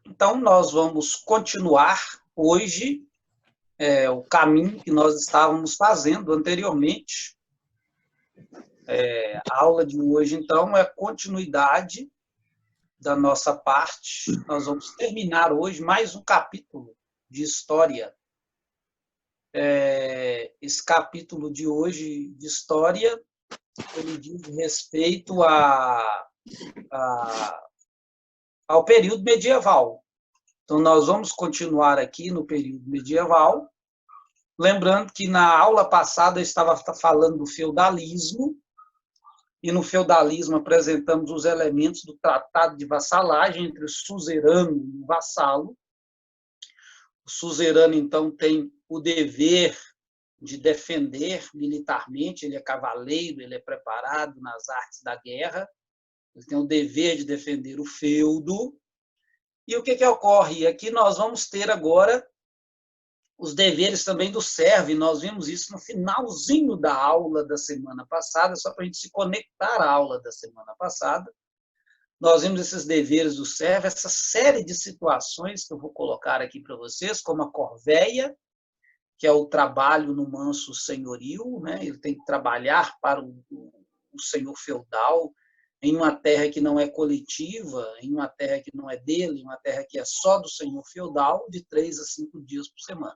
Então, nós vamos continuar hoje o caminho que nós estávamos fazendo anteriormente. A aula de hoje, então, é a continuidade da nossa parte. Nós vamos terminar hoje mais um capítulo de história. Esse capítulo de hoje de história, ele diz respeito ao período medieval. Então, nós vamos continuar aqui no período medieval, lembrando que na aula passada eu estava falando do feudalismo, e no feudalismo apresentamos os elementos do tratado de vassalagem entre o suzerano e o vassalo. O suzerano, então, tem o dever de defender militarmente, ele é cavaleiro, ele é preparado nas artes da guerra, ele tem o dever de defender o feudo. E o que ocorre? Aqui nós vamos ter agora os deveres também do servo, e nós vimos isso no finalzinho da aula da semana passada, só para a gente se conectar à aula da semana passada. Nós vimos esses deveres do servo, essa série de situações que eu vou colocar aqui para vocês, como a corveia, que é o trabalho no manso senhorio, né? Ele tem que trabalhar para o senhor feudal, em uma terra que não é coletiva, em uma terra que não é dele, em uma terra que é só do senhor feudal, de 3 a 5 dias por semana.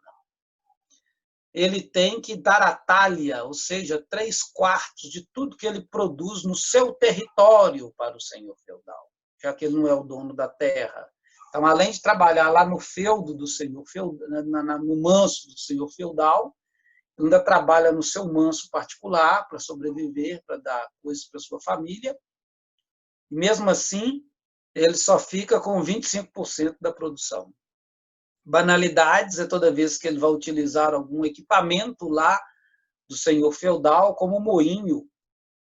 Ele tem que dar a talha, ou seja, 3/4 de tudo que ele produz no seu território para o senhor feudal, já que ele não é o dono da terra. Então, além de trabalhar lá no feudo do senhor feudal, no manso do senhor feudal, ele ainda trabalha no seu manso particular para sobreviver, para dar coisas para sua família. E mesmo assim, ele só fica com 25% da produção. Banalidades é toda vez que ele vai utilizar algum equipamento lá do senhor feudal, como o moinho,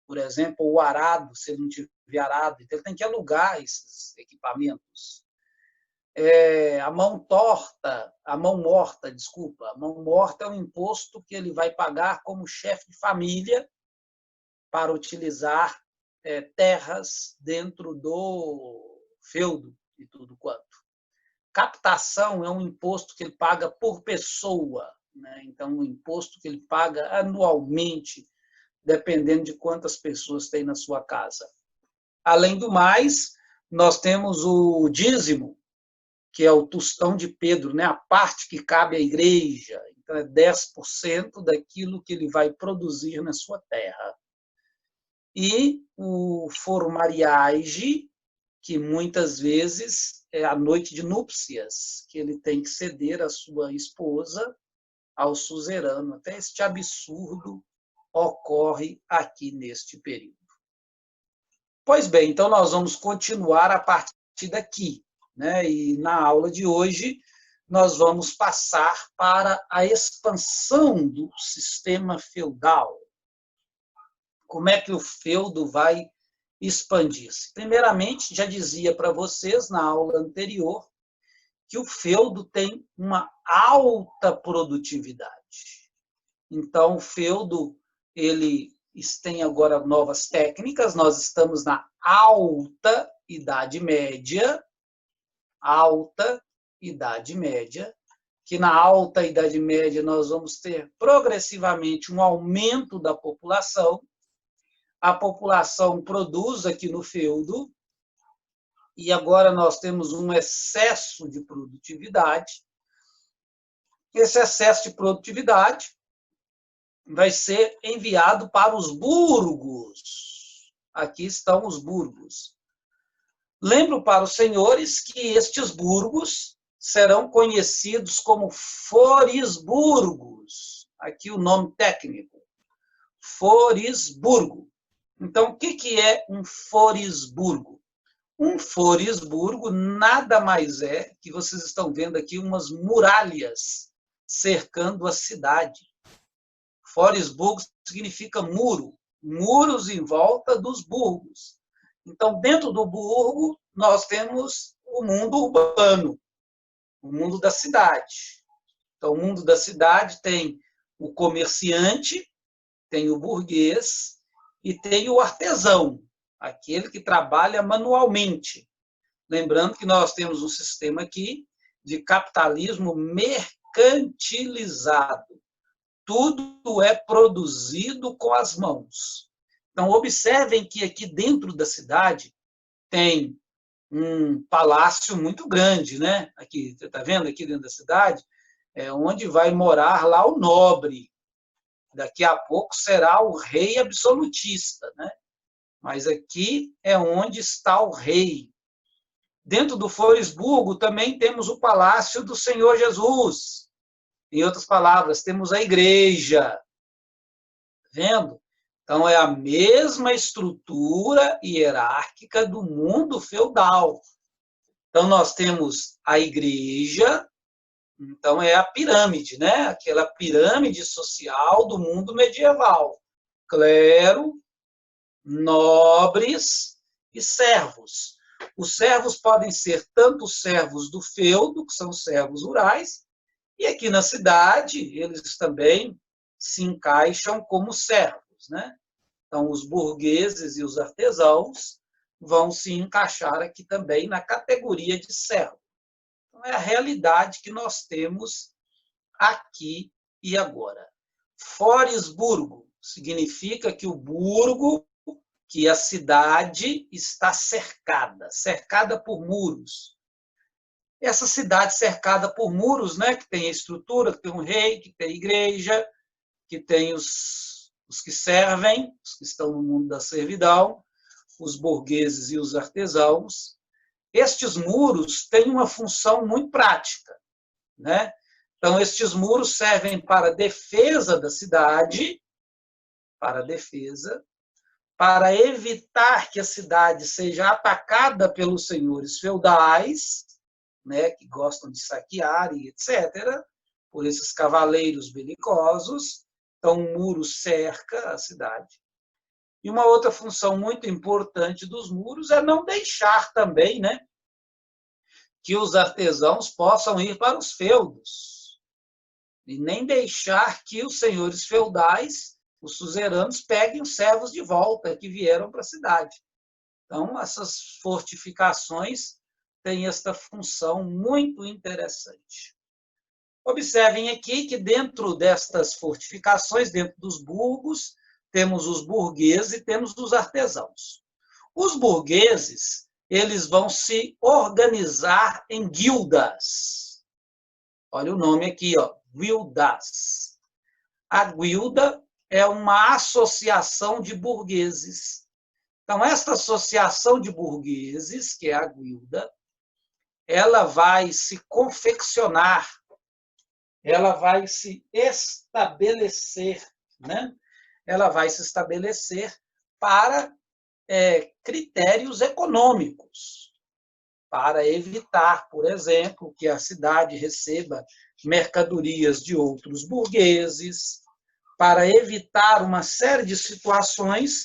por exemplo, ou o arado, se ele não tiver arado. Então, ele tem que alugar esses equipamentos. A mão morta é um imposto que ele vai pagar como chefe de família para utilizar terras dentro do feudo e tudo quanto. Captação é um imposto que ele paga por pessoa, né? Então, um imposto que ele paga anualmente, dependendo de quantas pessoas tem na sua casa. Além do mais, nós temos o dízimo, que é o tostão de Pedro, né? A parte que cabe à igreja. Então, é 10% daquilo que ele vai produzir na sua terra. E o formariage, que muitas vezes é a noite de núpcias, que ele tem que ceder a sua esposa ao suzerano. Até este absurdo ocorre aqui neste período. Pois bem, então nós vamos continuar a partir daqui, né? E na aula de hoje nós vamos passar para a expansão do sistema feudal. Como é que o feudo vai expandir-se? Primeiramente, já dizia para vocês na aula anterior que o feudo tem uma alta produtividade. Então, o feudo ele tem agora novas técnicas. Nós estamos na alta Idade Média, que na alta Idade Média nós vamos ter progressivamente um aumento da população. A população produz aqui no feudo, e agora nós temos um excesso de produtividade. Esse excesso de produtividade vai ser enviado para os burgos. Aqui estão os burgos. Lembro para os senhores que estes burgos serão conhecidos como forisburgos. Aqui o nome técnico, forisburgo. Então, o que é um forisburgo? Um forisburgo nada mais é que vocês estão vendo aqui umas muralhas cercando a cidade. Forisburgo significa muro, muros em volta dos burgos. Então, dentro do burgo, nós temos o mundo urbano, o mundo da cidade. Então, o mundo da cidade tem o comerciante, tem o burguês, e tem o artesão, aquele que trabalha manualmente. Lembrando que nós temos um sistema aqui de capitalismo mercantilizado. Tudo é produzido com as mãos. Então, observem que aqui dentro da cidade tem um palácio muito grande, né? Aqui, você está vendo aqui dentro da cidade? É onde vai morar lá o nobre. Daqui a pouco será o rei absolutista, né? Mas aqui é onde está o rei. Dentro do Floresburgo também temos o Palácio do Senhor Jesus. Em outras palavras, temos a igreja. Vendo? Então, é a mesma estrutura hierárquica do mundo feudal. Então, nós temos a igreja, então é a pirâmide, né? Aquela pirâmide social do mundo medieval. Clero, nobres e servos. Os servos podem ser tanto servos do feudo, que são servos rurais, e aqui na cidade eles também se encaixam como servos, né? Então, os burgueses e os artesãos vão se encaixar aqui também na categoria de servo. Então, é a realidade que nós temos aqui e agora. Foresburgo significa que o burgo, que a cidade está cercada por muros. Essa cidade cercada por muros, né, que tem a estrutura, que tem um rei, que tem a igreja, que tem os que servem, os que estão no mundo da servidão, os burgueses e os artesãos. Estes muros têm uma função muito prática, né? Então, estes muros servem para a defesa da cidade, para evitar que a cidade seja atacada pelos senhores feudais, né, que gostam de saquear e etc., por esses cavaleiros belicosos. Então, um muro cerca a cidade. E uma outra função muito importante dos muros é não deixar também, né, que os artesãos possam ir para os feudos, e nem deixar que os senhores feudais, os suzeranos, peguem os servos de volta que vieram para a cidade. Então, essas fortificações têm esta função muito interessante. Observem aqui que dentro destas fortificações, dentro dos burgos, temos os burgueses e temos os artesãos. Os burgueses, eles vão se organizar em guildas. Olha o nome aqui, ó, guildas. A guilda é uma associação de burgueses. Então, esta associação de burgueses, que é a guilda, ela vai se confeccionar, ela vai se estabelecer, né? Ela vai se estabelecer para critérios econômicos, para evitar, por exemplo, que a cidade receba mercadorias de outros burgueses, para evitar uma série de situações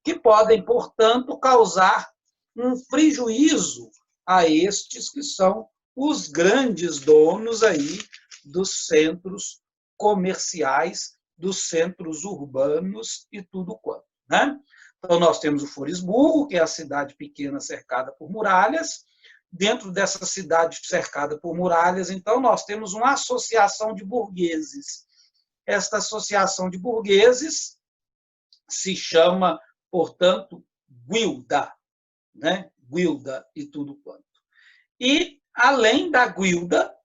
que podem, portanto, causar um prejuízo a estes que são os grandes donos aí dos centros comerciais, dos centros urbanos e tudo quanto, né? Então, nós temos o Floresburgo, que é a cidade pequena cercada por muralhas. Dentro dessa cidade cercada por muralhas, então, nós temos uma associação de burgueses. Esta associação de burgueses se chama, portanto, guilda, né? Guilda e tudo quanto. E, além da guilda,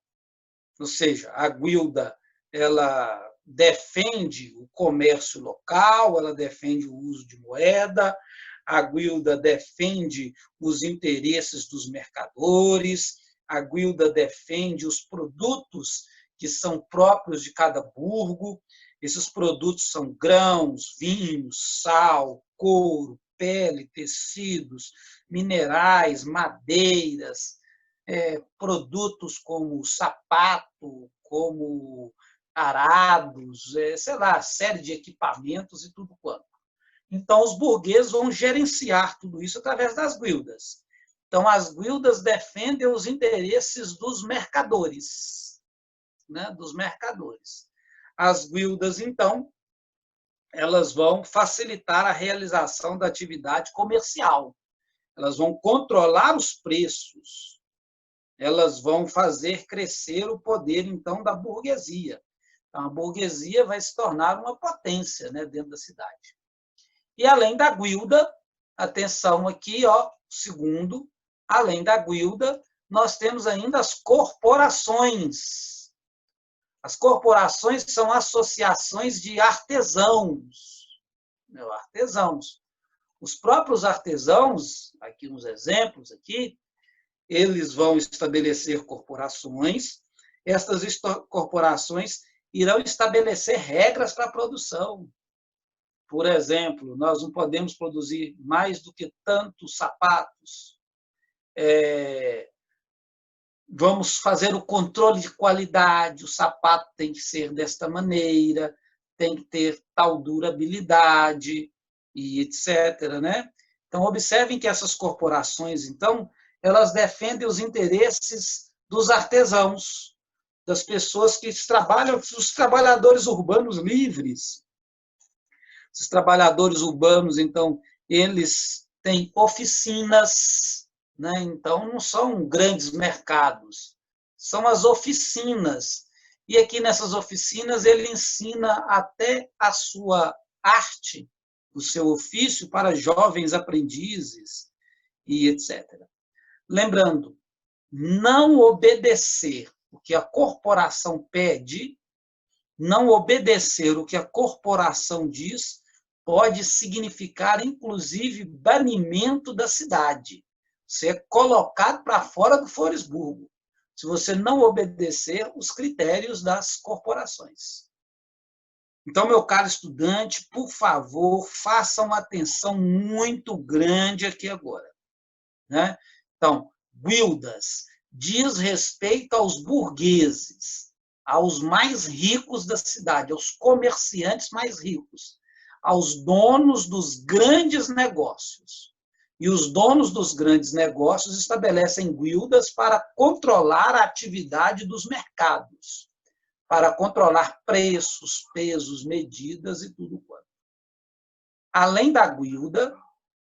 ou seja, a guilda, ela defende o comércio local, ela defende o uso de moeda, a guilda defende os interesses dos mercadores, a guilda defende os produtos que são próprios de cada burgo. Esses produtos são grãos, vinhos, sal, couro, pele, tecidos, minerais, madeiras, produtos como sapato, como arados, sei lá, série de equipamentos e tudo quanto. Então, os burgueses vão gerenciar tudo isso através das guildas. Então, as guildas defendem os interesses dos mercadores, né, dos mercadores. As guildas, então, elas vão facilitar a realização da atividade comercial. elas vão controlar os preços, elas vão fazer crescer o poder, então, da burguesia. Então, a burguesia vai se tornar uma potência, né, dentro da cidade. E, além da guilda, atenção aqui, ó, segundo, além da guilda, nós temos ainda as corporações. As corporações são associações de artesãos. Artesãos. Os próprios artesãos, aqui uns exemplos aqui, eles vão estabelecer corporações. Estas corporações irão estabelecer regras para a produção. Por exemplo, nós não podemos produzir mais do que tantos sapatos. Vamos fazer o controle de qualidade, o sapato tem que ser desta maneira, tem que ter tal durabilidade, e etc. Né? Então, observem que essas corporações, então, elas defendem os interesses dos artesãos, das pessoas que trabalham, os trabalhadores urbanos livres. Os trabalhadores urbanos, então, eles têm oficinas, né? Então, não são grandes mercados, são as oficinas. E aqui nessas oficinas ele ensina até a sua arte, o seu ofício para jovens aprendizes e etc. Lembrando, não obedecer o que a corporação pede, não obedecer o que a corporação diz, pode significar, inclusive, banimento da cidade. Você é colocado para fora do Foresburgo, se você não obedecer os critérios das corporações. Então, meu caro estudante, por favor, faça uma atenção muito grande aqui agora. Né? Então, guildas diz respeito aos burgueses, aos mais ricos da cidade, aos comerciantes mais ricos, aos donos dos grandes negócios. E os donos dos grandes negócios estabelecem guildas para controlar a atividade dos mercados, para controlar preços, pesos, medidas e tudo quanto. Além da guilda,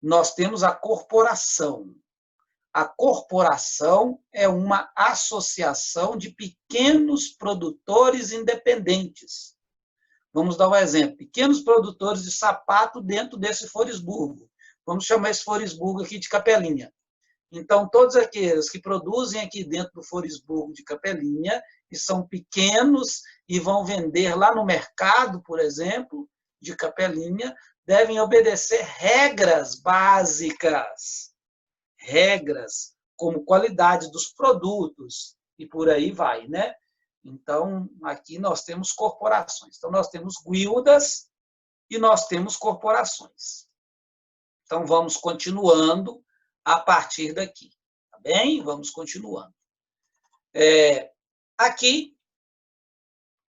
nós temos a corporação. A corporação é uma associação de pequenos produtores independentes. Vamos dar um exemplo. Pequenos produtores de sapato dentro desse Foresburgo. Vamos chamar esse Foresburgo aqui de Capelinha. Então, todos aqueles que produzem aqui dentro do Foresburgo de Capelinha, e são pequenos e vão vender lá no mercado, por exemplo, de Capelinha, devem obedecer regras básicas. Regras como qualidade dos produtos e por aí vai, né? Então, aqui nós temos corporações. Então, nós temos guildas e nós temos corporações. Então, vamos continuando a partir daqui, tá bem? Vamos continuando. Aqui,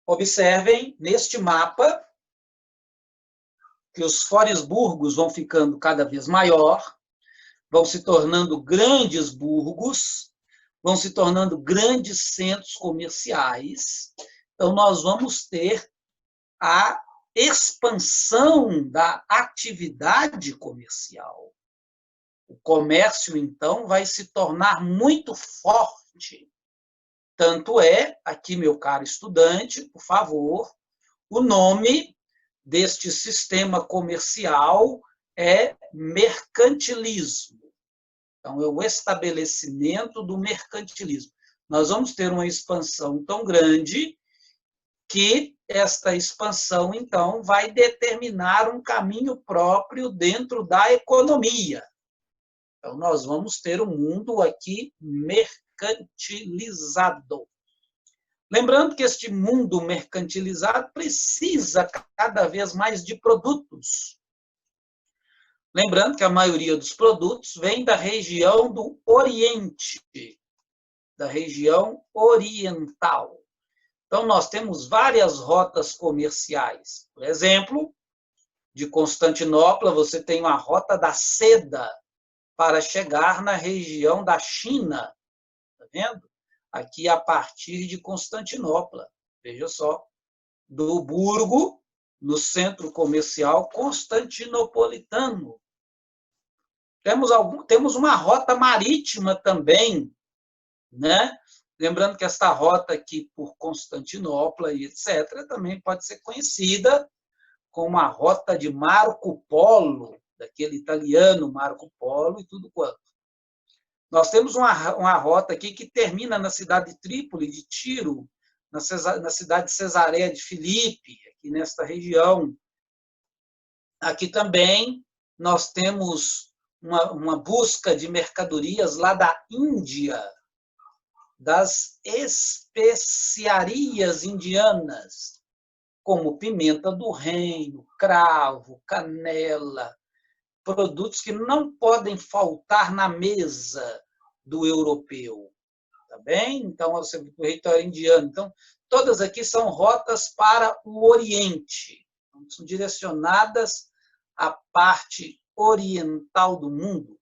observem, neste mapa, que os Foresburgos vão ficando cada vez maior, vão se tornando grandes burgos, vão se tornando grandes centros comerciais. Então, nós vamos ter a expansão da atividade comercial. O comércio, então, vai se tornar muito forte. Tanto é, aqui, meu caro estudante, por favor, o nome deste sistema comercial é mercantilismo. Então, é o estabelecimento do mercantilismo. Nós vamos ter uma expansão tão grande que esta expansão, então, vai determinar um caminho próprio dentro da economia. Então, nós vamos ter um mundo aqui mercantilizado. Lembrando que este mundo mercantilizado precisa cada vez mais de produtos. Lembrando que a maioria dos produtos vem da região do Oriente, da região oriental. Então, nós temos várias rotas comerciais. Por exemplo, de Constantinopla, você tem a rota da seda para chegar na região da China. Está vendo? Aqui a partir de Constantinopla. Veja só. Do Burgo, no centro comercial constantinopolitano. Temos uma rota marítima também, né? Lembrando que esta rota aqui por Constantinopla e etc., também pode ser conhecida como a rota de Marco Polo, daquele italiano Marco Polo e tudo quanto. Nós temos uma rota aqui que termina na cidade de Trípoli, de Tiro, na cidade de Cesareia de Filipe, aqui nesta região. Aqui também nós temos uma busca de mercadorias lá da Índia, das especiarias indianas, como pimenta do reino, cravo, canela, produtos que não podem faltar na mesa do europeu. Tá bem? Então, o território indiano. Então, todas aqui são rotas para o Oriente. São direcionadas à parte oriental do mundo,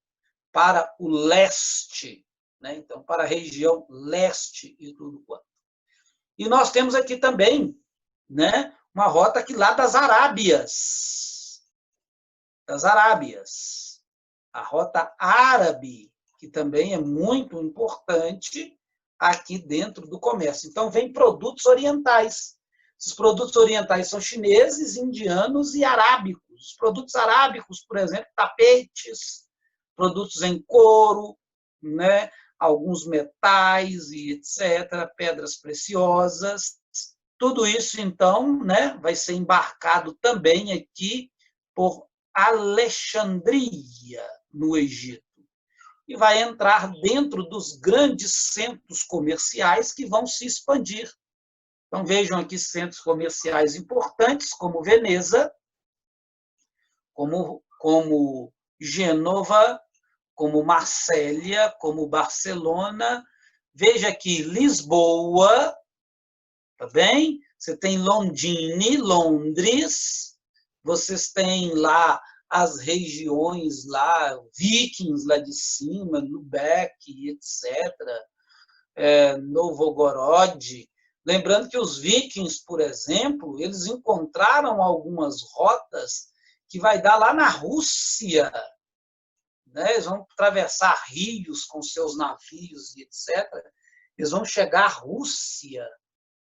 para o leste, né? Então, para a região leste e tudo quanto. E nós temos aqui também, né, uma rota aqui lá das Arábias. A rota árabe, que também é muito importante aqui dentro do comércio. Então, vem produtos orientais. Esses produtos orientais são chineses, indianos e arábicos. Os produtos arábicos, por exemplo, tapetes, produtos em couro, né, alguns metais e etc., pedras preciosas. Tudo isso, então, né, vai ser embarcado também aqui por Alexandria, no Egito. E vai entrar dentro dos grandes centros comerciais que vão se expandir. Então, vejam aqui centros comerciais importantes, como Veneza, como Gênova, como Marsella, como Barcelona. Veja aqui Lisboa, tá bem? Você tem Londrina, Londres, vocês têm lá as regiões lá, Vikings lá de cima, Lubeck, etc., Novgorod. Lembrando que os vikings, por exemplo, eles encontraram algumas rotas que vai dar lá na Rússia, né? Eles vão atravessar rios com seus navios e etc. Eles vão chegar à Rússia,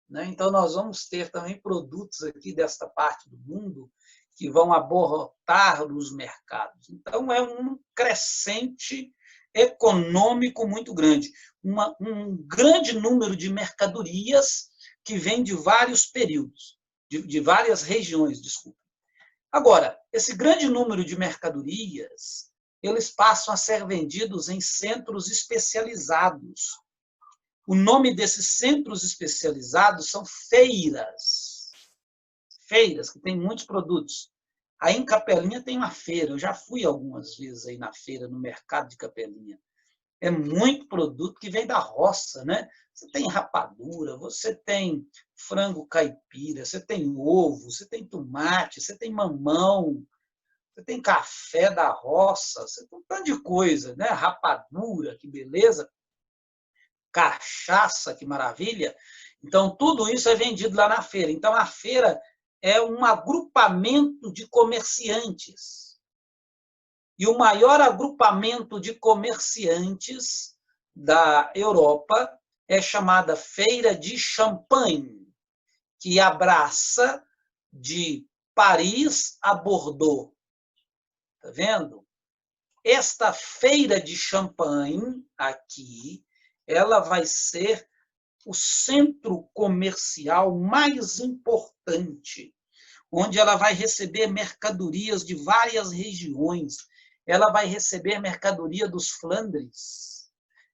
né? Então, nós vamos ter também produtos aqui desta parte do mundo que vão abarrotar os mercados. Então, é um crescente econômico muito grande. Um grande número de mercadorias que vem de vários períodos, de várias regiões, desculpa. Agora, esse grande número de mercadorias, eles passam a ser vendidos em centros especializados. O nome desses centros especializados são feiras. Feiras, que tem muitos produtos. Aí em Capelinha tem uma feira. Eu já fui algumas vezes aí na feira, no mercado de Capelinha. É muito produto que vem da roça, né? Você tem rapadura, você tem frango caipira, você tem ovo, você tem tomate, você tem mamão, você tem café da roça, você tem um tanto de coisa, né? Rapadura, que beleza. Cachaça, que maravilha. Então, tudo isso é vendido lá na feira. Então, a feira é um agrupamento de comerciantes. E o maior agrupamento de comerciantes da Europa é chamada Feira de Champagne, que abraça de Paris a Bordeaux. Está vendo? Esta Feira de Champagne, aqui, ela vai ser o centro comercial mais importante, onde ela vai receber mercadorias de várias regiões. Ela vai receber mercadoria dos Flandres,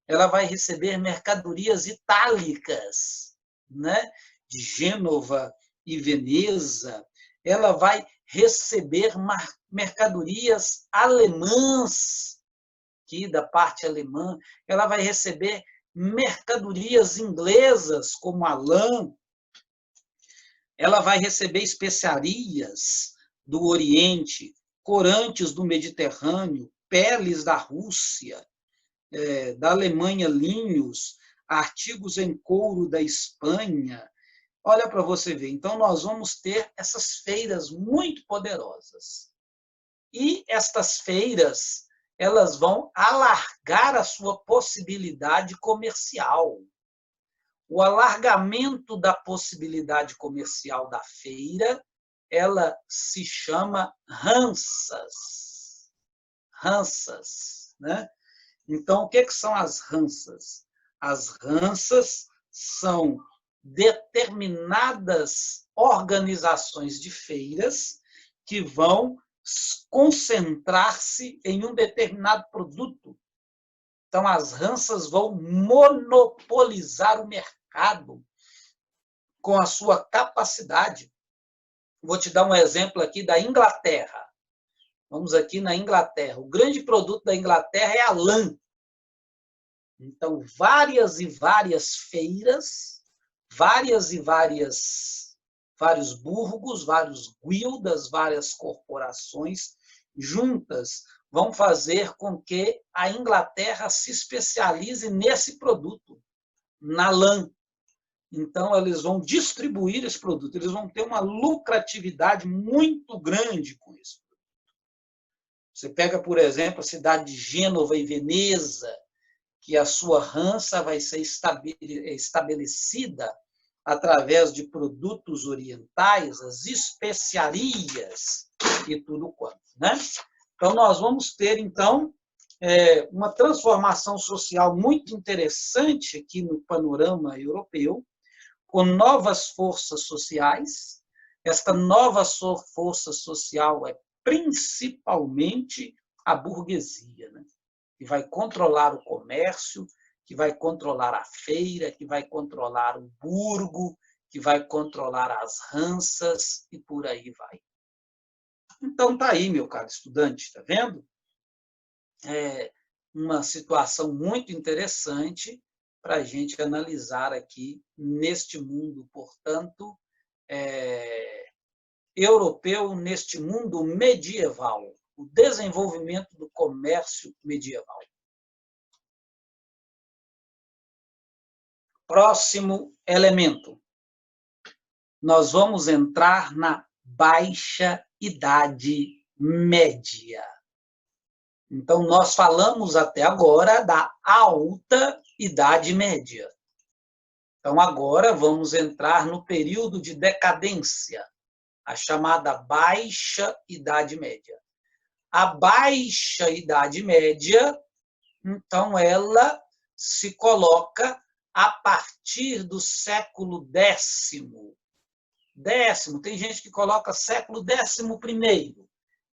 ela vai receber mercadorias itálicas, né? De Gênova e Veneza. Ela vai receber mercadorias alemãs, aqui da parte alemã. Ela vai receber mercadorias inglesas, como a lã. Ela vai receber especiarias do Oriente, corantes do Mediterrâneo, peles da Rússia, da Alemanha, linhos, artigos em couro da Espanha. Olha para você ver. Então, nós vamos ter essas feiras muito poderosas. E estas feiras, elas vão alargar a sua possibilidade comercial. O alargamento da possibilidade comercial da feira, ela se chama ranças. Ranças, né? Então, o que são as ranças? As ranças são determinadas organizações de feiras que vão concentrar-se em um determinado produto. Então, as ranças vão monopolizar o mercado com a sua capacidade. Vou te dar um exemplo aqui da Inglaterra. Vamos aqui na Inglaterra. O grande produto da Inglaterra é a lã. Então, várias e várias feiras, vários burgos, vários guildas, várias corporações juntas vão fazer com que a Inglaterra se especialize nesse produto, na lã. Então, eles vão distribuir esse produto, eles vão ter uma lucratividade muito grande com isso. Você pega, por exemplo, a cidade de Gênova e Veneza, que a sua rança vai ser estabelecida através de produtos orientais, as especiarias e tudo quanto, né? Então, nós vamos ter, então, uma transformação social muito interessante aqui no panorama europeu, com novas forças sociais. Esta nova força social é principalmente a burguesia, né? Que vai controlar o comércio, que vai controlar a feira, que vai controlar o burgo, que vai controlar as ranças e por aí vai. Então, está aí, meu caro estudante, está vendo? É uma situação muito interessante para a gente analisar aqui neste mundo, portanto, europeu, neste mundo medieval, o desenvolvimento do comércio medieval. Próximo elemento. Nós vamos entrar na Baixa Idade Média. Então, nós falamos até agora da Alta Idade Média. Então, agora vamos entrar no período de decadência, a chamada Baixa Idade Média. A Baixa Idade Média, então, ela se coloca a partir do século X. Tem gente que coloca século XI.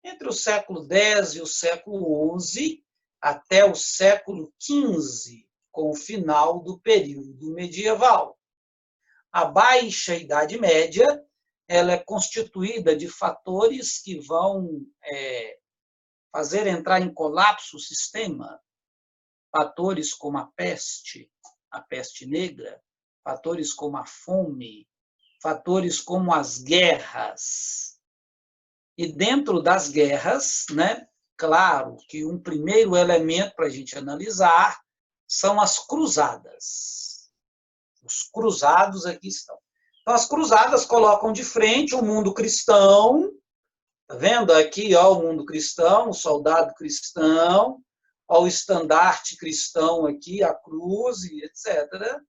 Entre o século X e o século XI, até o século XV, com o final do período medieval. A Baixa Idade Média, ela é constituída de fatores que vão fazer entrar em colapso o sistema, fatores como a peste negra, fatores como a fome, fatores como as guerras. E dentro das guerras, né, claro que um primeiro elemento para a gente analisar são as cruzadas. Os cruzados aqui estão. Então, as cruzadas colocam de frente o mundo cristão, tá vendo? Aqui, ó, o mundo cristão, o soldado cristão, ó, o estandarte cristão aqui, a cruz, e etc.,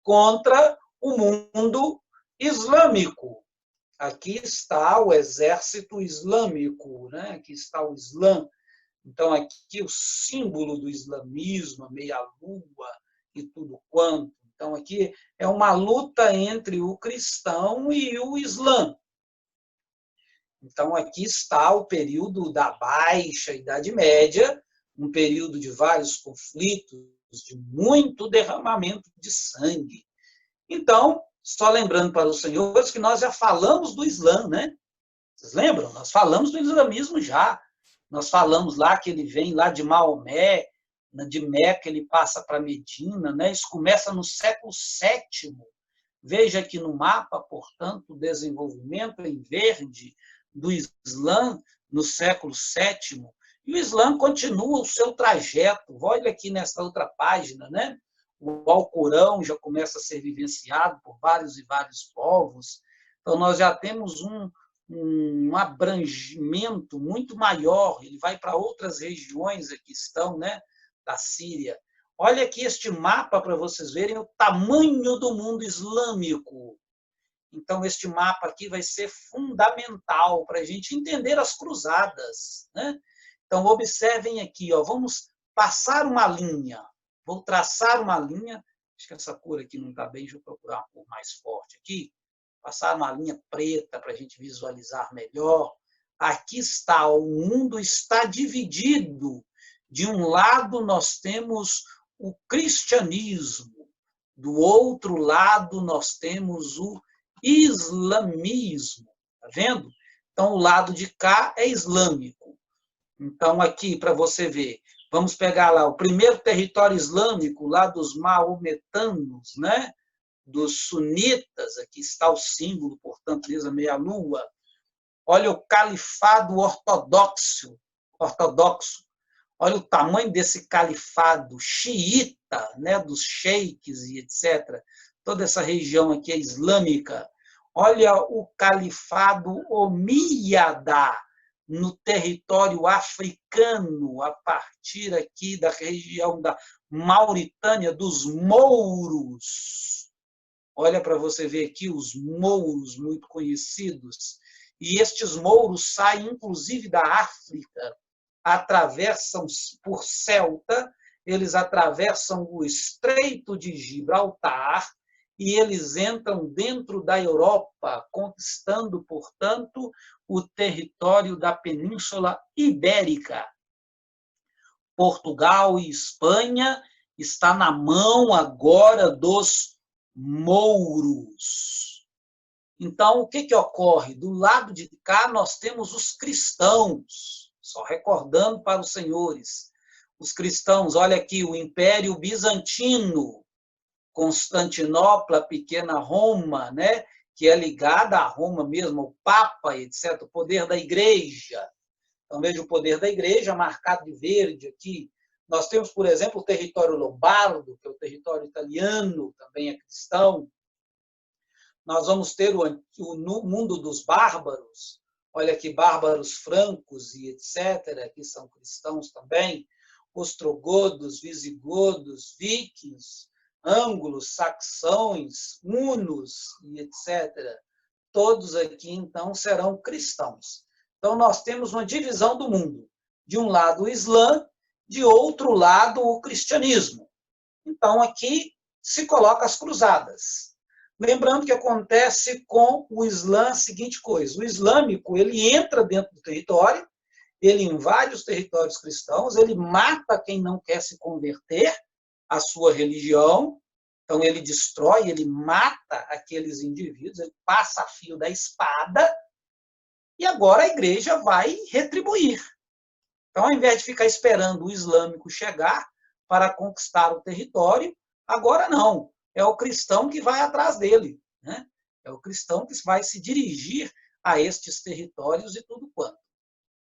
contra o mundo islâmico. Aqui está o exército islâmico, né? Aqui está o Islã. Então, aqui o símbolo do islamismo, a meia-lua e tudo quanto. Então, aqui é uma luta entre o cristão e o Islã. Então, aqui está o período da Baixa Idade Média, um período de vários conflitos, de muito derramamento de sangue. Então, só lembrando para os senhores que nós já falamos do Islã, né? Vocês lembram? Nós falamos do islamismo já. Nós falamos lá que ele vem lá de Maomé, de Meca, ele passa para Medina, né? Isso começa no século VII. Veja aqui no mapa, portanto, o desenvolvimento em verde do Islã no século VII. E o Islã continua o seu trajeto. Olha aqui nessa outra página, né? O Alcorão já começa a ser vivenciado por vários e vários povos. Então, nós já temos um abrangimento muito maior, ele vai para outras regiões que estão, né, da Síria. Olha aqui este mapa para vocês verem o tamanho do mundo islâmico. Então, este mapa aqui vai ser fundamental para a gente entender as cruzadas, né? Então, observem aqui, ó, vamos passar uma linha. Vou traçar uma linha. Acho que essa cor aqui não está bem, deixa eu procurar uma cor mais forte aqui. Passar uma linha preta para a gente visualizar melhor. Aqui está, o mundo está dividido. De um lado, nós temos o cristianismo. Do outro lado, nós temos o islamismo. Está vendo? Então, o lado de cá é islâmico. Então, aqui, para você ver, vamos pegar lá o primeiro território islâmico, lá dos maometanos, né? Dos sunitas, aqui está o símbolo, portanto, a meia-lua. Olha o califado ortodoxo. Olha o tamanho desse califado xiita, né, dos sheiks e etc. Toda essa região aqui é islâmica. Olha o califado omíyada no território africano, a partir aqui da região da Mauritânia, dos mouros. Olha para você ver aqui os mouros muito conhecidos. E estes mouros saem, inclusive, da África, atravessam por Celta, eles atravessam o Estreito de Gibraltar e eles entram dentro da Europa, conquistando, portanto, o território da Península Ibérica. Portugal e Espanha está na mão agora dos mouros. Então, o que ocorre? Do lado de cá, nós temos os cristãos, só recordando para os senhores. Os cristãos, olha aqui, o Império Bizantino, Constantinopla, Pequena Roma, né? Que é ligada a Roma mesmo, ao Papa, etc., o poder da Igreja. Então, veja o poder da Igreja marcado de verde aqui. Nós temos, por exemplo, o território lombardo, que é o território italiano, também é cristão. Nós vamos ter o mundo dos bárbaros, olha aqui, bárbaros francos e etc., que são cristãos também, ostrogodos, visigodos, vikings, ângulos, saxões, hunos e etc. Todos aqui, então, serão cristãos. Então, nós temos uma divisão do mundo. De um lado, o Islã, de outro lado, o cristianismo. Então, aqui se coloca as cruzadas. Lembrando que acontece com o Islã a seguinte coisa. O islâmico, ele entra dentro do território, ele invade os territórios cristãos, ele mata quem não quer se converter à sua religião, então ele destrói, ele mata aqueles indivíduos, ele passa a fio da espada, e agora a igreja vai retribuir. Então, ao invés de ficar esperando o islâmico chegar para conquistar o território, agora não, é o cristão que vai atrás dele, né? É o cristão que vai se dirigir a estes territórios e tudo quanto.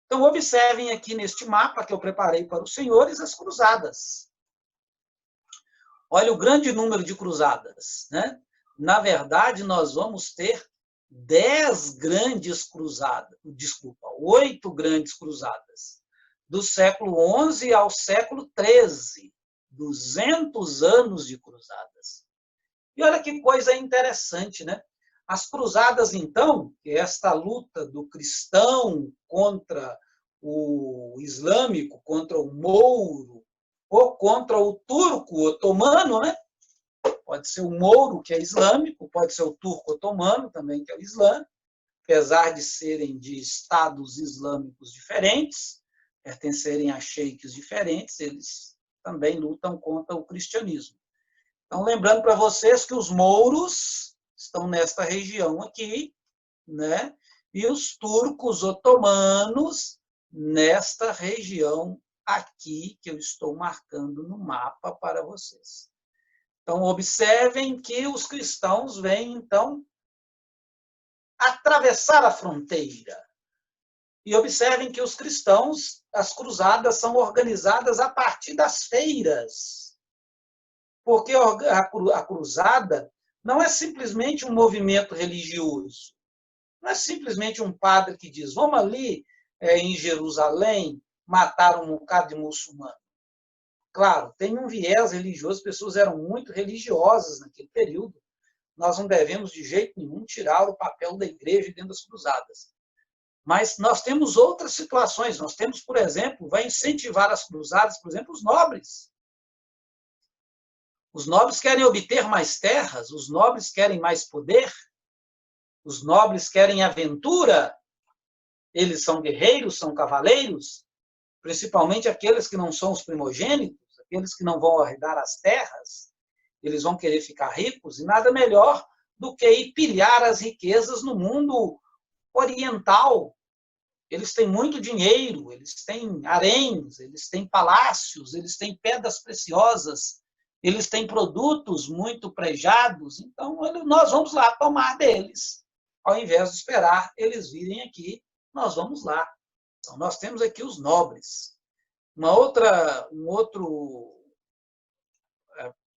Então, observem aqui neste mapa que eu preparei para os senhores as cruzadas. Olha o grande número de cruzadas, né? Na verdade, nós vamos ter 10 grandes cruzadas, 8 grandes cruzadas, do século XI ao século XIII, 200 anos de cruzadas. E olha que coisa interessante, né? As cruzadas, então, que é esta luta do cristão contra o islâmico, contra o mouro, ou contra o turco otomano, né? Pode ser o mouro, que é islâmico, pode ser o turco otomano, também, que é o islã, apesar de serem de estados islâmicos diferentes, pertencerem a sheiks diferentes, eles também lutam contra o cristianismo. Então, lembrando para vocês que os mouros estão nesta região aqui, né? E os turcos otomanos nesta região aqui, que eu estou marcando no mapa para vocês. Então, observem que os cristãos vêm, então, atravessar a fronteira. E observem que os cristãos, as cruzadas são organizadas a partir das feiras. Porque a cruzada não é simplesmente um movimento religioso. Não é simplesmente um padre que diz, vamos ali em Jerusalém matar um bocado de muçulmano. Claro, tem um viés religioso, as pessoas eram muito religiosas naquele período. Nós não devemos, de jeito nenhum, tirar o papel da igreja dentro das cruzadas. Mas nós temos outras situações. Nós temos, por exemplo, vai incentivar as cruzadas, por exemplo, os nobres. Os nobres querem obter mais terras, os nobres querem mais poder, os nobres querem aventura, eles são guerreiros, são cavaleiros, principalmente aqueles que não são os primogênitos, aqueles que não vão herdar as terras, eles vão querer ficar ricos, e nada melhor do que ir pilhar as riquezas no mundo oriental. Eles têm muito dinheiro, eles têm haréns, eles têm palácios, eles têm pedras preciosas, eles têm produtos muito prejados, então nós vamos lá tomar deles. Ao invés de esperar eles virem aqui, nós vamos lá. Então, nós temos aqui os nobres. Uma outra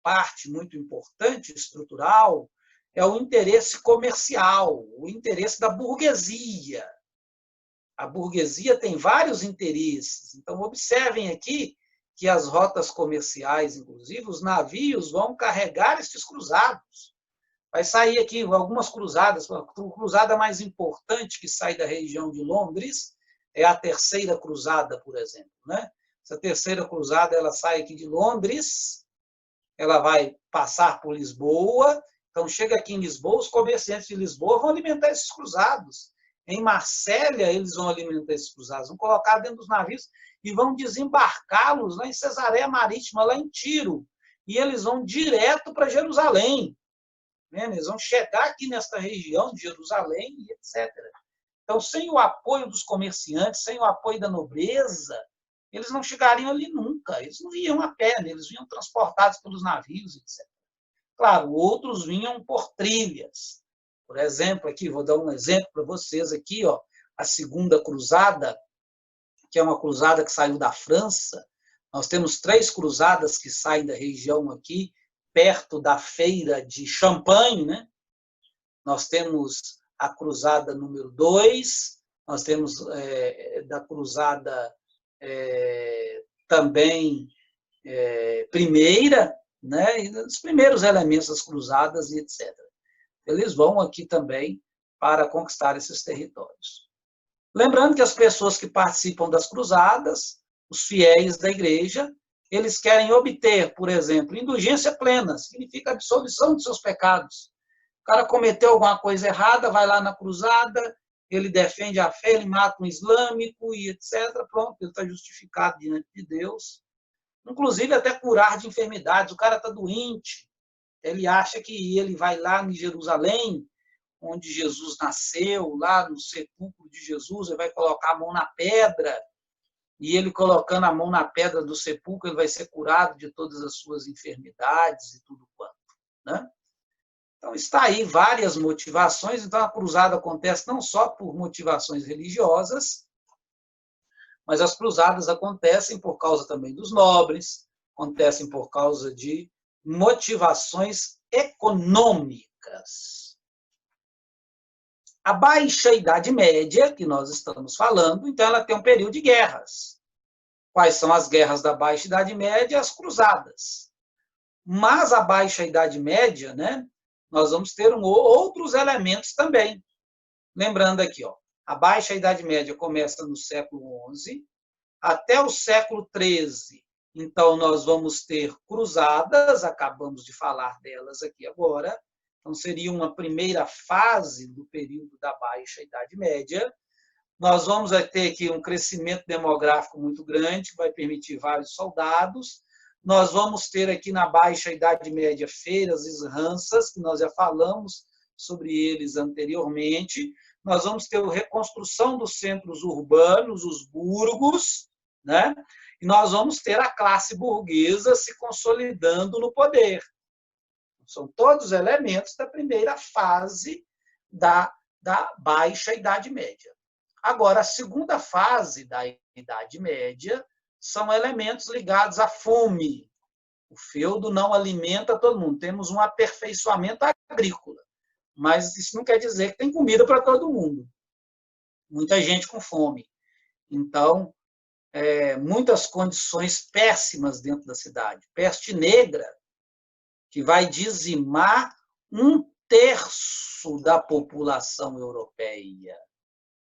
parte muito importante, estrutural, é o interesse comercial, o interesse da burguesia. A burguesia tem vários interesses. Então, observem aqui que as rotas comerciais, inclusive, os navios vão carregar estes cruzados. Vai sair aqui algumas cruzadas. A cruzada mais importante que sai da região de Londres é a Terceira Cruzada, por exemplo. Né? Essa Terceira Cruzada ela sai aqui de Londres, ela vai passar por Lisboa. Então, chega aqui em Lisboa, os comerciantes de Lisboa vão alimentar esses cruzados. Em Marsella, eles vão alimentar esses cruzados, vão colocar dentro dos navios e vão desembarcá-los lá em Cesareia Marítima, lá em Tiro. E eles vão direto para Jerusalém. Eles vão chegar aqui nesta região de Jerusalém e etc. Então, sem o apoio dos comerciantes, sem o apoio da nobreza, eles não chegariam ali nunca. Eles não iam a pé, eles vinham transportados pelos navios, etc. Claro, outros vinham por trilhas. Por exemplo, aqui, vou dar um exemplo para vocês aqui, ó, a Segunda Cruzada, que é uma cruzada que saiu da França. Nós temos 3 cruzadas que saem da região aqui, perto da feira de Champagne, né? Nós temos a cruzada número 2, nós temos da cruzada também primeira, né? E os primeiros elementos das cruzadas e etc. Eles vão aqui também para conquistar esses territórios. Lembrando que as pessoas que participam das cruzadas, os fiéis da igreja, eles querem obter, por exemplo, indulgência plena, significa absolvição de seus pecados. O cara cometeu alguma coisa errada, vai lá na cruzada, ele defende a fé, ele mata um islâmico e etc. Pronto, ele está justificado diante de Deus. Inclusive até curar de enfermidades. O cara está doente, ele acha que ele vai lá em Jerusalém, onde Jesus nasceu, lá no sepulcro de Jesus, ele vai colocar a mão na pedra, e ele colocando a mão na pedra do sepulcro, ele vai ser curado de todas as suas enfermidades e tudo quanto. Né? Então, está aí várias motivações. Então, a cruzada acontece não só por motivações religiosas, mas as cruzadas acontecem por causa também dos nobres, acontecem por causa de motivações econômicas. A Baixa Idade Média, que nós estamos falando, então ela tem um período de guerras. Quais são as guerras da Baixa Idade Média? As cruzadas. Mas a Baixa Idade Média, né, nós vamos ter outros elementos também. Lembrando aqui, ó, a Baixa Idade Média começa no século XI até o século XIII. Então, nós vamos ter cruzadas, acabamos de falar delas aqui agora. Então, seria uma primeira fase do período da Baixa Idade Média. Nós vamos ter aqui um crescimento demográfico muito grande, que vai permitir vários soldados. Nós vamos ter aqui na Baixa Idade Média feiras e ranças, que nós já falamos sobre eles anteriormente. Nós vamos ter a reconstrução dos centros urbanos, os burgos, né? E nós vamos ter a classe burguesa se consolidando no poder. São todos elementos da primeira fase da Baixa Idade Média. Agora, a segunda fase da Idade Média são elementos ligados à fome. O feudo não alimenta todo mundo. Temos um aperfeiçoamento agrícola. mas isso não quer dizer que tem comida para todo mundo. Muita gente com fome. Então, muitas condições péssimas dentro da cidade. Peste negra, que vai dizimar 1/3 da população europeia.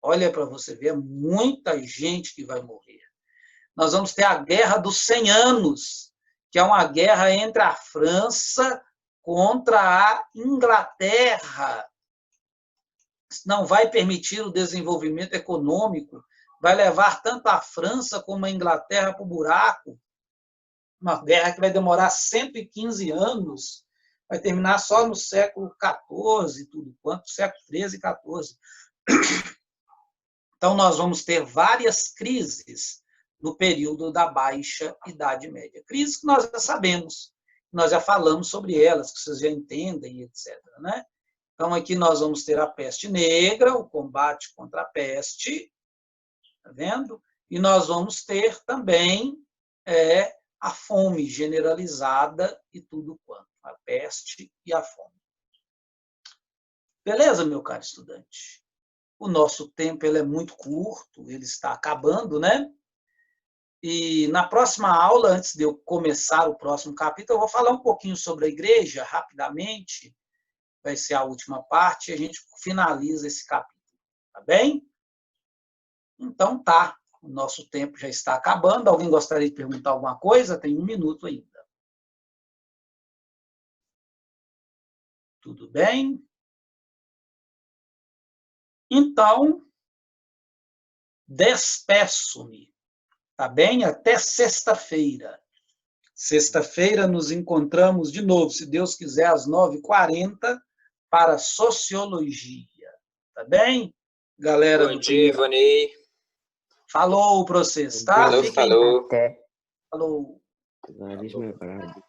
Olha para você ver, muita gente que vai morrer. Nós vamos ter a Guerra dos 100 Anos, que é uma guerra entre a França contra a Inglaterra. Não vai permitir o desenvolvimento econômico, vai levar tanto a França como a Inglaterra para o buraco. Uma guerra que vai demorar 115 anos, vai terminar só no século XIV, tudo quanto, século XIII e XIV. Então, nós vamos ter várias crises no período da Baixa Idade Média. Crises que nós já sabemos, nós já falamos sobre elas, que vocês já entendem, etc. Né? Então, aqui nós vamos ter a peste negra, o combate contra a peste, tá vendo? E nós vamos ter também a fome generalizada e tudo quanto, a peste e a fome. Beleza, meu caro estudante? O nosso tempo ele é muito curto, ele está acabando, né? E na próxima aula, antes de eu começar o próximo capítulo, eu vou falar um pouquinho sobre a igreja, rapidamente. Vai ser a última parte, e a gente finaliza esse capítulo, tá bem? Então tá, o nosso tempo já está acabando. Alguém gostaria de perguntar alguma coisa? Tem 1 minuto ainda. Tudo bem? Então, despeço-me, tá bem? Até sexta-feira. Sexta-feira nos encontramos de novo, se Deus quiser, às 9h40, para Sociologia. Tá bem? Galera Bom dia, Ivani. Falou para vocês, tá? Falou, falou. Falou. Falou.